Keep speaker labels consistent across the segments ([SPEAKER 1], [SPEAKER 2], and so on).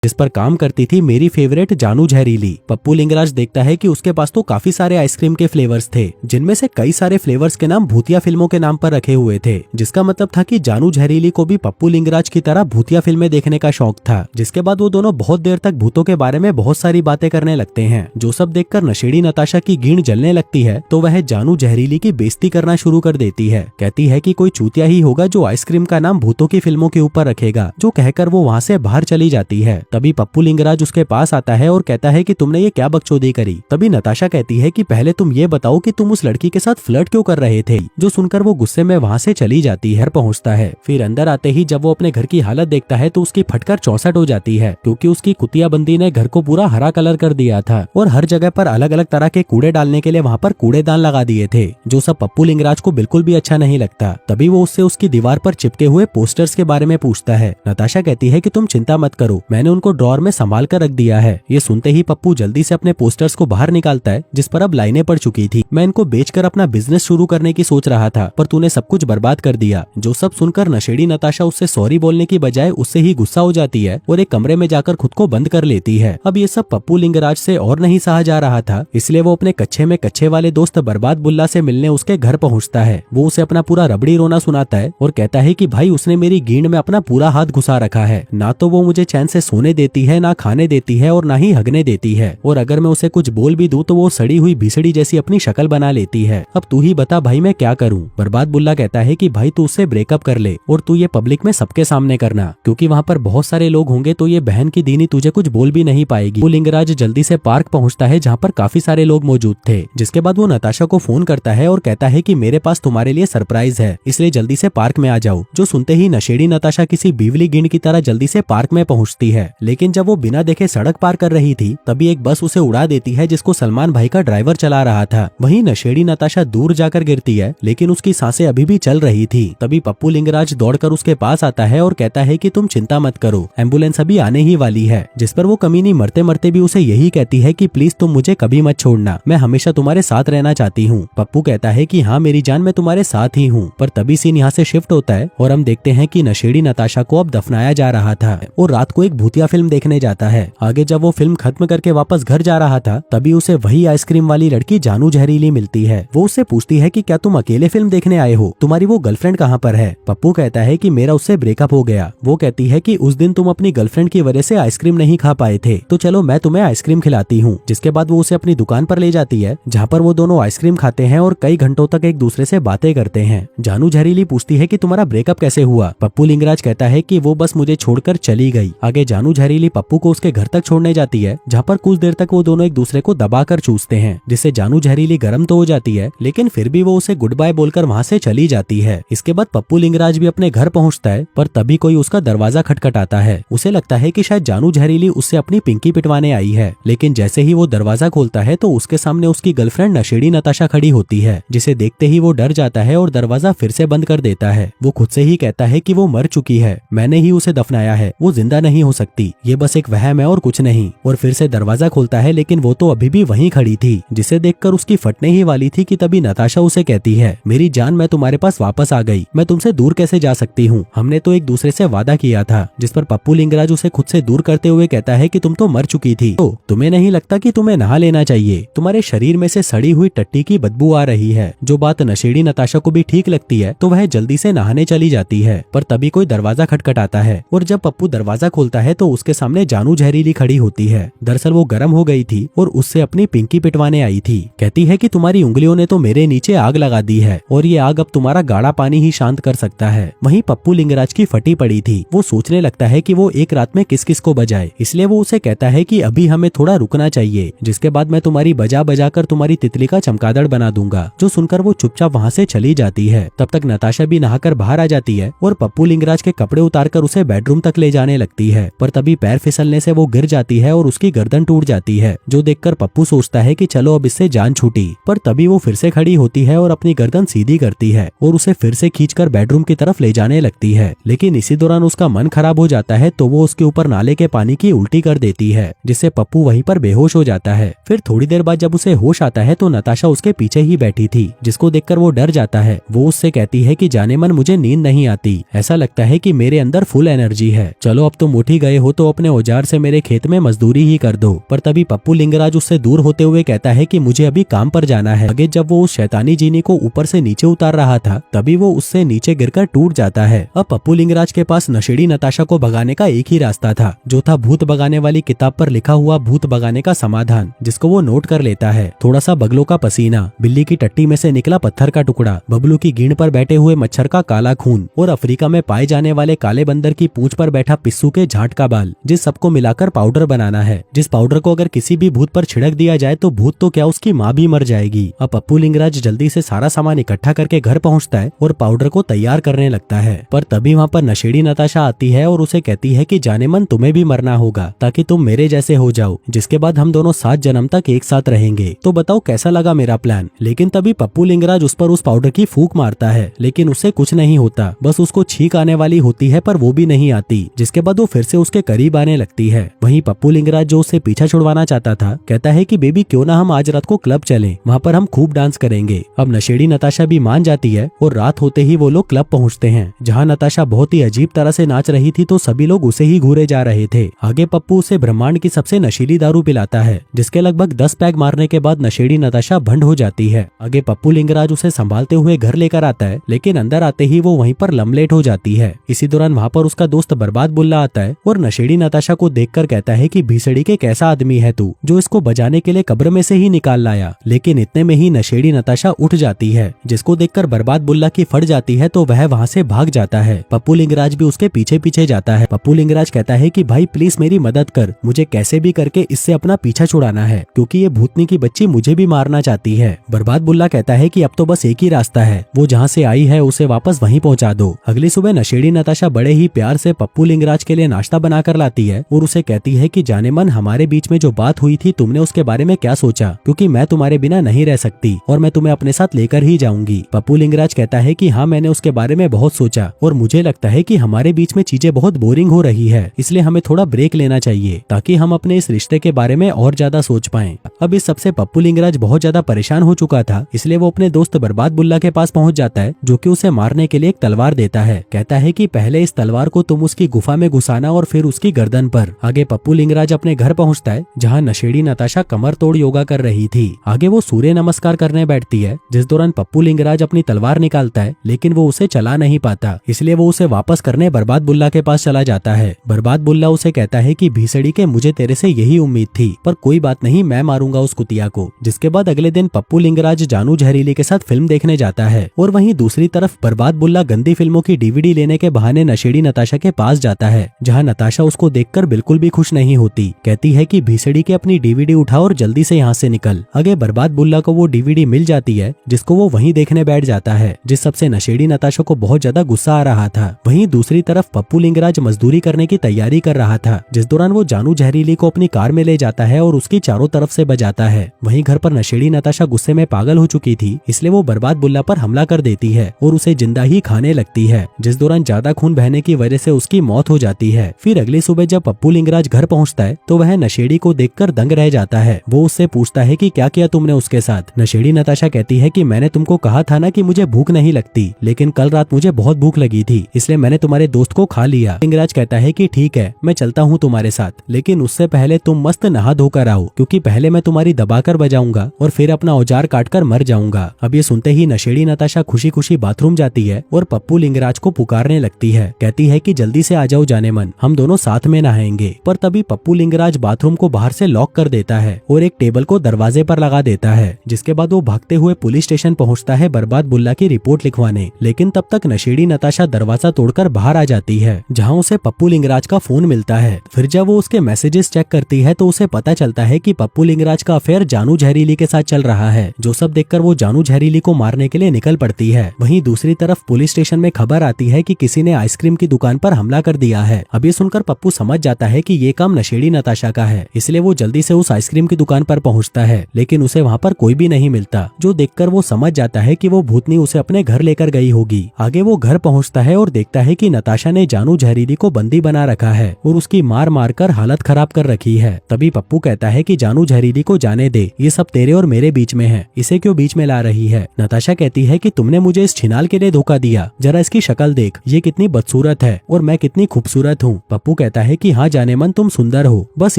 [SPEAKER 1] जिस पर काम करती थी मेरी फेवरेट जानू जहरीली। पप्पू लिंगराज देखता है कि उसके पास तो काफी सारे आइसक्रीम के फ्लेवर्स थे, जिनमें से कई सारे फ्लेवर्स के नाम भूतिया फिल्मों के नाम पर रखे हुए थे, जिसका मतलब था कि जानू जहरीली को भी पप्पू लिंगराज की तरह भूतिया फिल्में देखने का शौक था। जिसके बाद वो दोनों बहुत देर तक भूतों के बारे में बहुत सारी बातें करने लगते हैं, जो सब देखकर नशेड़ी नताशा की गींद जलने लगती है तो वह जानू जहरीली की बेइज्जती करना शुरू कर देती है। कहती है कि कोई चूतिया ही होगा जो आइसक्रीम का नाम भूतों की फिल्मों के ऊपर रखेगा, जो कहकर वो वहाँ से बाहर चली जाती है। तभी पप्पू लिंगराज उसके पास आता है और कहता है कि तुमने ये क्या बकचोदी करी। तभी नताशा कहती है कि पहले तुम ये बताओ कि तुम उस लड़की के साथ फ्लर्ट क्यों कर रहे थे, जो सुनकर वो गुस्से में वहाँ से चली जाती है, पहुँचता है। फिर अंदर आते ही जब वो अपने घर की हालत देखता है तो उसकी फटकर 64 हो जाती है, क्योंकि उसकी कुतिया बंदी ने घर को पूरा हरा कलर कर दिया था और हर जगह पर अलग अलग तरह के कूड़े डालने के लिए वहाँ पर कूड़ेदान लगा दिए थे, जो सब पप्पू लिंगराज को बिल्कुल भी अच्छा नहीं लगता। तभी वो उससे उसकी दीवार पर चिपके हुए पोस्टर्स के बारे में पूछता है। नताशा कहती है कि तुम चिंता मत करो, मैंने उनको ड्रॉर में संभाल कर रख दिया है। ये सुनते ही पप्पू जल्दी से अपने पोस्टर्स को बाहर निकालता है, जिस पर अब लाइनें पड़ चुकी थी। मैं इनको बेचकर अपना बिजनेस शुरू करने की सोच रहा था, पर तूने सब कुछ बर्बाद कर दिया। जो सब सुनकर नशेड़ी नताशा उससे सॉरी बोलने की बजाय उससे ही गुस्सा हो जाती है और एक कमरे में जाकर खुद को बंद कर लेती है। अब ये सब पप्पू लिंगराज से और नहीं सहा जा रहा था, इसलिए वो अपने कच्चे में कच्चे वाले दोस्त बर्बाद बुल्ला से मिलने उसके घर पहुंचता है। वो उसे अपना पूरा रबड़ी रोना सुनाता है और कहता है कि भाई उसने मेरी गींद में अपना पूरा हाथ घुसा रखा है, ना तो वो मुझे चैन से सोने देती है, ना खाने देती है और ना ही हगने देती है, और अगर मैं उसे कुछ बोल भी दूं तो वो सड़ी हुई भीसड़ी जैसी अपनी शक्ल बना लेती है। अब तू ही बता भाई मैं क्या करूं। बर्बाद बुल्ला कहता है कि भाई तू उससे ब्रेकअप कर ले और तू ये पब्लिक में सबके सामने करना, क्योंकि वहाँ पर बहुत सारे लोग होंगे तो ये बहन की दीनी तुझे कुछ बोल भी नहीं पाएगी। वो लिंगराज जल्दी से पार्क पहुँचता है जहाँ पर काफी सारे लोग मौजूद थे। जिसके बाद वो नताशा को फोन करता है और कहता है कि मेरे पास तुम्हारे लिए सरप्राइज है, इसलिए जल्दी से पार्क में आ जाओ। जो सुनते ही नशेड़ी नताशा किसी बीवली गिंड की तरह जल्दी से पार्क में पहुंचती है, लेकिन जब वो बिना देखे सड़क पार कर रही थी तभी एक बस उसे उड़ा देती है, जिसको सलमान भाई का ड्राइवर चला रहा था। वहीं नशेड़ी नताशा दूर जाकर गिरती है, लेकिन उसकी सांसें अभी भी चल रही थी। तभी पप्पू लिंगराज दौड़कर उसके पास आता है और कहता है कि तुम चिंता मत करो, एम्बुलेंस अभी आने ही वाली है। जिस पर वो कमीनी मरते मरते भी उसे यही कहती है कि प्लीज तुम मुझे कभी मत छोड़ना, मैं हमेशा तुम्हारे साथ रहना चाहती हूँ। पप्पू कहता है कि हाँ मेरी जान मैं तुम्हारे साथ ही हूँ। पर तभी सीन यहाँ से शिफ्ट होता है और हम देखते हैं कि नशेड़ी नताशा को अब दफनाया जा रहा था और रात को एक भूतिया फिल्म देखने जाता है। आगे जब वो फिल्म खत्म करके वापस घर जा रहा था तभी उसे वही आइसक्रीम वाली लड़की जानू जहरीली मिलती है। वो उससे पूछती है कि क्या तुम अकेले फिल्म देखने आए हो, तुम्हारी वो गर्लफ्रेंड कहाँ पर है। पप्पू कहता है कि मेरा उससे ब्रेकअप हो गया। वो कहती है कि उस दिन तुम अपनी गर्लफ्रेंड की वजह से आइसक्रीम नहीं खा पाए थे, तो चलो मैं तुम्हें आइसक्रीम खिलाती हूँ। जिसके बाद वो उसे अपनी दुकान पर ले जाती है, जहाँ पर वो दोनों आइसक्रीम खाते हैं और कई घंटों तक एक दूसरे से बातें करते हैं। जानू जहरीली पूछती है कि तुम्हारा ब्रेकअप कैसे हुआ। पप्पू लिंगराज कहता है कि वो बस मुझे छोड़कर चली गई। आगे जानू जहरीली पप्पू को उसके घर तक छोड़ने जाती है, जहाँ पर कुछ देर तक वो दोनों एक दूसरे को दबाकर चूसते हैं, जिससे जानू जहरीली गर्म तो हो जाती है, लेकिन फिर भी वो उसे गुड बाय बोलकर वहाँ से चली जाती है। इसके बाद पप्पू लिंगराज भी अपने घर पहुँचता है, पर तभी कोई उसका दरवाजा खटखटाता है। उसे लगता है कि शायद जानू जहरीली उससे अपनी पिंकी पिटवाने आई है, लेकिन जैसे ही वो दरवाजा खोलता है तो उसके सामने उसकी गर्लफ्रेंड नशेड़ी नताशा खड़ी होती है, जिसे देखते ही वो डर जाता है और दरवाजा फिर से बंद कर देता है। वो खुद से ही कहता है कि वो मर चुकी है, मैंने ही उसे दफनाया है, वो जिंदा नहीं हो सकती, ये बस एक वहम है और कुछ नहीं। और फिर से दरवाजा खोलता है, लेकिन वो तो अभी भी वहीं खड़ी थी, जिसे देखकर उसकी फटने ही वाली थी कि तभी नताशा उसे कहती है मेरी जान मैं तुम्हारे पास वापस आ गई, मैं तुमसे दूर कैसे जा सकती हूँ, हमने तो एक दूसरे से वादा किया था। जिस पर पप्पू लिंगराज उसे खुद से दूर करते हुए कहता है कि तुम तो मर चुकी थी, तो तुम्हें नहीं लगता कि तुम्हें नहा लेना चाहिए, तुम्हारे शरीर में से सड़ी हुई टट्टी की बदबू आ रही है। जो बात नशेड़ी नताशा को भी ठीक लगती है तो वह जल्दी से नहाने चली जाती है, पर तभी कोई दरवाजा खटखटाता है और जब पप्पू दरवाजा खोलता है तो उसके सामने जानू जहरीली खड़ी होती है। दरअसल वो गर्म हो गई थी और उससे अपनी पिंकी पिटवाने आई थी। कहती है कि तुम्हारी उंगलियों ने तो मेरे नीचे आग लगा दी है और ये आग अब तुम्हारा गाढ़ा पानी ही शांत कर सकता है। वहीं पप्पू लिंगराज की फटी पड़ी थी, वो सोचने लगता है कि वो एक रात में किस किस को बजाए, इसलिए वो उसे कहता है कि अभी हमें थोड़ा रुकना चाहिए, जिसके बाद मैं तुम्हारी बजा बजा कर तुम्हारी तितली का चमगादड़ बना दूंगा। जो सुनकर वो चुपचाप वहाँ से चली जाती है। तब तक नताशा भी नहाकर बाहर आ जाती है और पप्पू लिंगराज के कपड़े उतारकर उसे बेडरूम तक ले जाने लगती है, पर तभी पैर फिसलने से वो गिर जाती है और उसकी गर्दन टूट जाती है, जो देखकर पप्पू सोचता है कि चलो अब इससे जान छूटी। पर तभी वो फिर से खड़ी होती है और अपनी गर्दन सीधी करती है और उसे फिर से खींचकर बेडरूम की तरफ ले जाने लगती है, लेकिन इसी दौरान उसका मन खराब हो जाता है तो वो उसके ऊपर नाले के पानी की उल्टी कर देती है, जिससे पप्पू वहीं पर बेहोश हो जाता है। फिर थोड़ी देर बाद जब उसे होश आता है तो नताशा उसके पीछे ही बैठी थी, जिसको देखकर वो डर जाता है। वो उससे कहती है कि जाने मन मुझे नींद नहीं आती, ऐसा लगता है कि मेरे अंदर फुल एनर्जी है, चलो अब तुम उठ ही गए हो तो अपने औजार से मेरे खेत में मजदूरी ही कर दो। पर तभी पप्पू लिंगराज उससे दूर होते हुए कहता है कि मुझे अभी काम पर जाना है। आगे जब वो उस शैतानी जीनी को ऊपर से नीचे उतार रहा था तभी वो उससे नीचे गिरकर टूट जाता है। अब पप्पू लिंगराज के पास नशेड़ी नताशा को भगाने का एक ही रास्ता था, जो था भूत भगाने वाली किताब पर लिखा हुआ भूत भगाने का समाधान, जिसको वो नोट कर लेता है। थोड़ा सा बगलों का पसीना, बिल्ली की टट्टी में से निकला पत्थर का टुकड़ा, बबलू की गींड पर बैठे हुए मच्छर का काला खून और अफ्रीका में पाए जाने वाले काले बंदर की पूंछ पर बैठा पिस्सू के झाट का बाल, जिस सबको मिलाकर पाउडर बनाना है, जिस पाउडर को अगर किसी भी भूत पर छिड़क दिया जाए तो भूत तो क्या उसकी माँ भी मर जाएगी। अब पप्पू लिंगराज जल्दी से सारा सामान इकट्ठा करके घर पहुंचता है और पाउडर को तैयार करने लगता है। पर तभी वहाँ पर नशेड़ी नताशा आती है और उसे कहती है कि जाने मन तुम्हें भी मरना होगा ताकि तुम मेरे जैसे हो जाओ, जिसके बाद हम दोनों 7 जन्म तक एक साथ रहेंगे। तो बताओ कैसा लगा मेरा प्लान। लेकिन तभी पप्पू लिंगराज उस पर उस पाउडर की फूंक मारता है, लेकिन उससे कुछ नहीं होता, बस उसको छींक आने वाली होती है पर वो भी नहीं आती, जिसके बाद वो फिर से उसके करीब आने लगती है। वहीं पप्पू लिंगराज जो उससे पीछा छुड़वाना चाहता था कहता है कि बेबी क्यों ना हम आज रात को क्लब चलें, वहाँ पर हम खूब डांस करेंगे। अब नशेड़ी नताशा भी मान जाती है और रात होते ही वो लोग क्लब पहुँचते हैं, जहाँ नताशा बहुत ही अजीब तरह से नाच रही थी तो सभी लोग उसे ही घूरे जा रहे थे। आगे पप्पू उसे ब्रह्मांड की सबसे नशीली दारू पिलाता है, जिसके लगभग 10 पैग मारने के बाद नशेड़ी नताशा भंड हो जाती है। आगे पप्पू लिंगराज उसे संभालते हुए घर लेकर आता है, लेकिन अंदर आते ही वो वहीं पर लमलेट हो जाती है। इसी दौरान वहाँ पर उसका दोस्त बर्बाद बुल्ला आता है और नशेड़ी नताशा को देखकर कहता है कि भीसड़ी के कैसा आदमी है तू, जो इसको बजाने के लिए कब्र में से ही निकाल लाया। लेकिन इतने में ही नशेड़ी नताशा उठ जाती है, जिसको देखकर बर्बाद बुल्ला की फट जाती है तो वह वहाँ से भाग जाता है। पप्पू लिंगराज भी उसके पीछे पीछे जाता है। पप्पू लिंगराज कहता है कि भाई प्लीज मेरी मदद कर, मुझे कैसे भी करके इससे अपना पीछा छुड़ाना है, क्योंकि ये भूतनी की बच्ची मुझे भी मारना चाहती है। बर्बाद बुल्ला कहता है कि अब तो बस एक ही रास्ता है, वो जहाँ से आई है उसे वापस वहीं पहुँचा दो। अगली सुबह नशेड़ी नताशा बड़े ही प्यार से पप्पू लिंगराज के लिए नाश्ता बना कर लाती है और उसे कहती है कि जाने मन हमारे बीच में जो बात हुई थी तुमने उसके बारे में क्या सोचा, क्योंकि मैं तुम्हारे बिना नहीं रह सकती और मैं तुम्हें अपने साथ लेकर ही जाऊंगी। पप्पू लिंगराज कहता है कि हाँ मैंने उसके बारे में बहुत सोचा और मुझे लगता है कि हमारे बीच में चीजें बहुत बोरिंग हो रही है, इसलिए हमें थोड़ा ब्रेक लेना चाहिए ताकि हम अपने इस रिश्ते के बारे में और ज्यादा सोच पाएं। अब इस सबसे पप्पू लिंगराज बहुत ज्यादा परेशान हो चुका था, इसलिए वो अपने दोस्त बर्बाद बुल्ला के पास पहुंच जाता है, जो कि उसे मारने के लिए एक तलवार देता है। कहता है कि पहले इस तलवार को तुम उसकी गुफा में घुसाना और फिर उसकी गर्दन पर। आगे पप्पू लिंगराज अपने घर पहुंचता है, जहां नशेड़ी नताशा कमर तोड़ योगा कर रही थी। आगे वो सूर्य नमस्कार करने बैठती है, जिस दौरान पप्पू लिंगराज अपनी तलवार निकालता है, लेकिन वो उसे चला नहीं पाता, इसलिए वो उसे वापस करने बर्बाद बुल्ला के पास चला जाता है। बर्बाद बुल्ला उसे कहता है कि भीसड़ी के मुझे तेरे से यही उम्मीद थी, पर कोई बात नहीं, मैं मारूंगा उस कुतिया को। जिसके बाद अगले दिन पप्पू लिंगराज जानू जहरीली के साथ फिल्म देखने जाता है और वहीं दूसरी तरफ बर्बाद बुल्ला गंदी फिल्मों की डीवीडी लेने के बहाने नशेड़ी नताशा के पास जाता है, जहां नताशा उसको देखकर बिल्कुल भी खुश नहीं होती। कहती है कि भीसड़ी के अपनी डीवीडी उठा और जल्दी से यहाँ से निकल। आगे बर्बाद बुल्ला को वो डीवीडी मिल जाती है, जिसको वो वहीं देखने बैठ जाता है, जिस सबसे नशेड़ी नताशा को बहुत ज्यादा गुस्सा आ रहा था। वहीं दूसरी तरफ पप्पू लिंगराज मजदूरी करने की तैयारी कर रहा था, जिस दौरान वो जानू जहरीली को अपनी कार में ले जाता है और उसकी चारों तरफ से बजाता है। वहीं घर पर नशेड़ी नताशा गुस्से में पागल हो चुकी थी, इसलिए वो बर्बाद बुल्ला पर हमला कर देती है और उसे जिंदा ही खाने लगती है, जिस दौरान ज्यादा खून बहने की वजह से उसकी मौत हो जाती है। फिर अगली सुबह जब पप्पू लिंगराज घर पहुंचता है तो वह नशेड़ी को देखकर दंग रह जाता है। वो उससे पूछता है कि क्या किया तुमने उसके साथ। नशेड़ी नताशा कहती है कि मैंने तुमको कहा था ना कि मुझे भूख नहीं लगती, लेकिन कल रात मुझे बहुत भूख लगी थी, इसलिए मैंने तुम्हारे दोस्त को खा लिया। लिंगराज कहता है कि ठीक है, मैं चलता हूँ तुम्हारे साथ, लेकिन उससे पहले तुम मस्त नहा धोकर आओ, क्योंकि पहले मैं तुम्हारी दबाकर बजाऊंगा और फिर अपना औजार काटकर मर जाऊंगा। अब ये सुनते ही नशेड़ी नताशा खुशी खुशी बाथरूम जाती है और पप्पू लिंगराज को पुकारने लगती है। कहती है कि जल्दी से आ जाओ जाने मन, हम दोनों साथ में नहाएंगे। पर तभी पप्पू लिंगराज बाथरूम को बाहर से लॉक कर देता है और एक टेबल को दरवाजे पर लगा देता है, जिसके बाद वो भागते हुए पुलिस स्टेशन पहुंचता है बर्बाद बुल्ला की रिपोर्ट लिखवाने। लेकिन तब तक नशेड़ी नताशा दरवाजा तोड़कर बाहर आ जाती है, जहां उसे पप्पू लिंगराज का फोन मिलता है। फिर जब वो उसके मैसेजेस चेक करती है तो उसे पता चलता है कि पप्पू लिंगराज का अफेयर जानू जहरीली के साथ चल रहा है, जो सब देखकर वो जानू जहरीली को मारने के लिए निकल पड़ती है। वहीं दूसरी तरफ पुलिस स्टेशन में खबर आती है कि किसी ने आइसक्रीम की दुकान पर हमला कर दिया है। अब ये सुनकर पप्पू समझ जाता है कि ये काम नशेड़ी नताशा का है, इसलिए वो जल्दी से उस आइसक्रीम की दुकान पर पहुंचता है, लेकिन उसे वहाँ पर कोई भी नहीं मिलता, जो देखकर वो समझ जाता है कि वो भूतनी उसे अपने घर लेकर गई होगी। आगे वो घर पहुंचता है और देखता है कि नताशा ने जानू जहरीली को बंदी बना रखा है और उसकी मार मार कर हालत खराब कर रखी है। तभी पप्पू कहता है कि जानू जहरीली को जाने दे, ये सब तेरे और मेरे बीच में है, इसे क्यों बीच में ला रही है। नताशा कहती है कि तुमने मुझे इस छिनाल के लिए धोखा दिया, जरा इसकी शक्ल देख, ये कितनी बदसूरत है और मैं कितनी खूबसूरत हूँ। पप्पू कहता है कि हाँ जाने मन तुम सुंदर हो, बस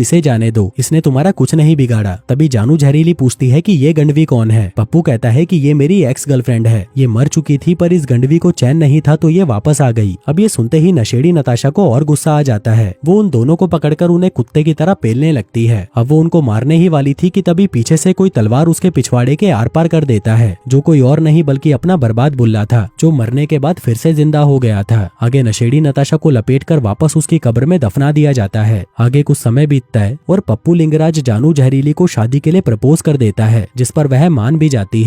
[SPEAKER 1] इसे जाने दो, इसने तुम्हारा कुछ नहीं बिगाड़ा। तभी जानू जहरीली पूछती है कि ये गंडवी कौन है। पप्पू कहता है कि ये मेरी एक्स गर्लफ्रेंड है, ये मर चुकी थी पर इस गंडवी को चैन नहीं था तो ये वापस आ गई। अब ये सुनते ही नशेड़ी नताशा को और गुस्सा आ जाता है। वो उन दोनों को पकड़कर उन्हें कुत्ते की तरह पेलने लगती है। अब वो उनको मारने ही वाली थी कि तभी पीछे से कोई तलवार उसके पिछवाड़े के आर पार कर देता है, जो कोई और नहीं बल्कि अपना बर्बाद बुल्ला था, जो मरने के बाद फिर से जिंदा हो गया था। आगे नशेड़ी नताशा को लपेटकर वापस उसकी कब्र में दफना दिया जाता है। आगे कुछ समय बीतता है और पप्पू लिंगराज जानू जहरीली को शादी के लिए प्रपोज कर देता है, जिस पर वह मान भी जाती है।